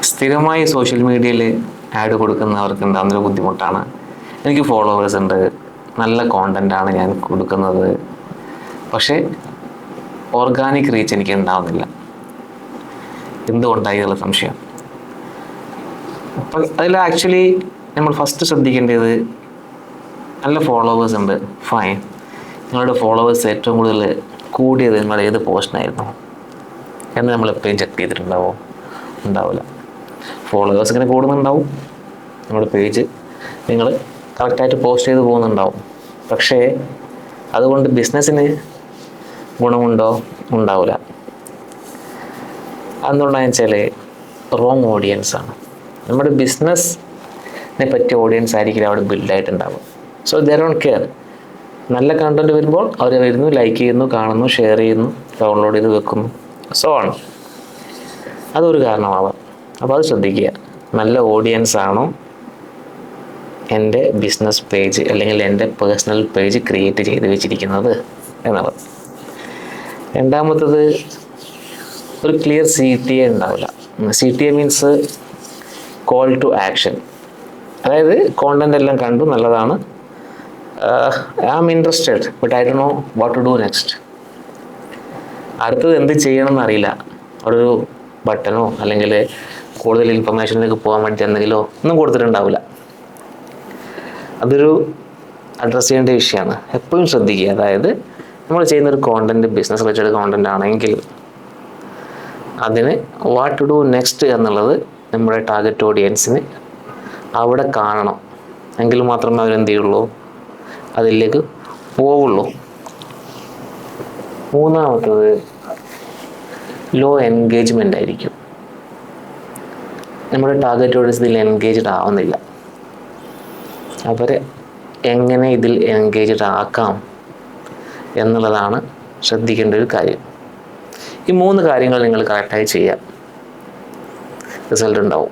സ്ഥിരമായി സോഷ്യൽ മീഡിയയിൽ ആഡ് കൊടുക്കുന്നവർക്ക് ഉണ്ടാകുന്നൊരു ബുദ്ധിമുട്ടാണ്. എനിക്ക് ഫോളോവേഴ്സ് ഉണ്ട്, നല്ല കോണ്ടൻ്റാണ് ഞാൻ കൊടുക്കുന്നത്, പക്ഷേ ഓർഗാനിക് റീച്ച് എനിക്ക് ഉണ്ടാവുന്നില്ല. എന്തുകൊണ്ടായി എന്നുള്ള സംശയം. അപ്പം അതിൽ ആക്ച്വലി നമ്മൾ ഫസ്റ്റ് ശ്രദ്ധിക്കേണ്ടത്, നല്ല ഫോളോവേഴ്സ് ഉണ്ട്, ഫൈൻ. നിങ്ങളുടെ ഫോളോവേഴ്സ് ഏറ്റവും കൂടുതൽ കൂടിയത് നിങ്ങളുടെ ഏത് പോസ്റ്റിനായിരുന്നു എന്ന് നമ്മൾ എപ്പോഴും ചെക്ക് ചെയ്തിട്ടുണ്ടാവോ? ഉണ്ടാവില്ല. ഫോളോവേഴ്സ് ഇങ്ങനെ കൂടുന്നുണ്ടാവും, നമ്മുടെ പേജ് നിങ്ങൾ കറക്റ്റായിട്ട് പോസ്റ്റ് ചെയ്ത് പോകുന്നുണ്ടാവും, പക്ഷേ അതുകൊണ്ട് ബിസിനസ്സിന് ഗുണമുണ്ടോ? ഉണ്ടാവില്ല. അതെന്തുകൊണ്ടാണെന്ന് വെച്ചാൽ റോങ് ഓഡിയൻസാണ്. നമ്മുടെ ബിസിനസ്സിനെ പറ്റിയ ഓഡിയൻസ് ആയിരിക്കില്ല അവിടെ ബിൽഡായിട്ടുണ്ടാവും. So they don't care. നല്ല കണ്ടന്റ് വരുമ്പോൾ അവർ വരുന്നു, ലൈക്ക് ചെയ്യുന്നു, കാണുന്നു, ഷെയർ ചെയ്യുന്നു, ഡൗൺലോഡ് ചെയ്ത് വെക്കുന്നു, സോ ആണ്. അതൊരു കാരണമാവാം. അപ്പോൾ അത് ശ്രദ്ധിക്കുക. നല്ല ഓഡിയൻസ് ആണോ എൻ്റെ ബിസിനസ് പേജ് അല്ലെങ്കിൽ എൻ്റെ പേഴ്സണൽ പേജ് ക്രിയേറ്റ് ചെയ്ത് വെച്ചിരിക്കുന്നത് എന്നുള്ളത്. രണ്ടാമത്തത്, ഒരു ക്ലിയർ CTA ഉണ്ടാവില്ല. CTA means call to action. അതായത് കോണ്ടന്റ് എല്ലാം കണ്ടു, നല്ലതാണ്, I am interested but I don't know what to do next. അടുത്തത് എന്ത് ചെയ്യണമെന്ന് അറിയില്ല. അവിടെ ഒരു ബട്ടണോ അല്ലെങ്കിൽ കൂടുതൽ ഇൻഫർമേഷനിലേക്ക് പോകാൻ വേണ്ടി എന്തെങ്കിലോ ഒന്നും കൊടുത്തിട്ടുണ്ടാവില്ല. അതൊരു അഡ്രസ്സ് ചെയ്യേണ്ട വിഷയമാണ്. എപ്പോഴും ശ്രദ്ധിക്കുക. അതായത് നമ്മൾ ചെയ്യുന്നൊരു കോണ്ടന്റ് ബിസിനസ് റിലേറ്റഡ് കോണ്ടന്റ് ആണെങ്കിൽ അതിന് വാട്ട് ടു ഡു നെക്സ്റ്റ് എന്നുള്ളത് നമ്മുടെ ടാർഗറ്റ് ഓഡിയൻസിന് അവിടെ കാണണം. എങ്കിൽ മാത്രമേ അവരെന്ത് ചെയ്യുള്ളൂ, അതിലേക്ക് പോവുള്ളൂ. മൂന്നാമത്തത്, ലോ എൻഗേജ്മെൻ്റ് ആയിരിക്കും. നമ്മുടെ ടാർഗറ്റ് ഓഡിയൻസ് ഇതിൽ എൻഗേജ്ഡ് ആവുന്നില്ല. അവരെ എങ്ങനെ ഇതിൽ എൻഗേജ്ഡ് ആക്കാം എന്നുള്ളതാണ് ശ്രദ്ധിക്കേണ്ട ഒരു കാര്യം. ഈ 3 കാര്യങ്ങൾ നിങ്ങൾ കറക്റ്റായി ചെയ്യാം, റിസൾട്ട് ഉണ്ടാവും.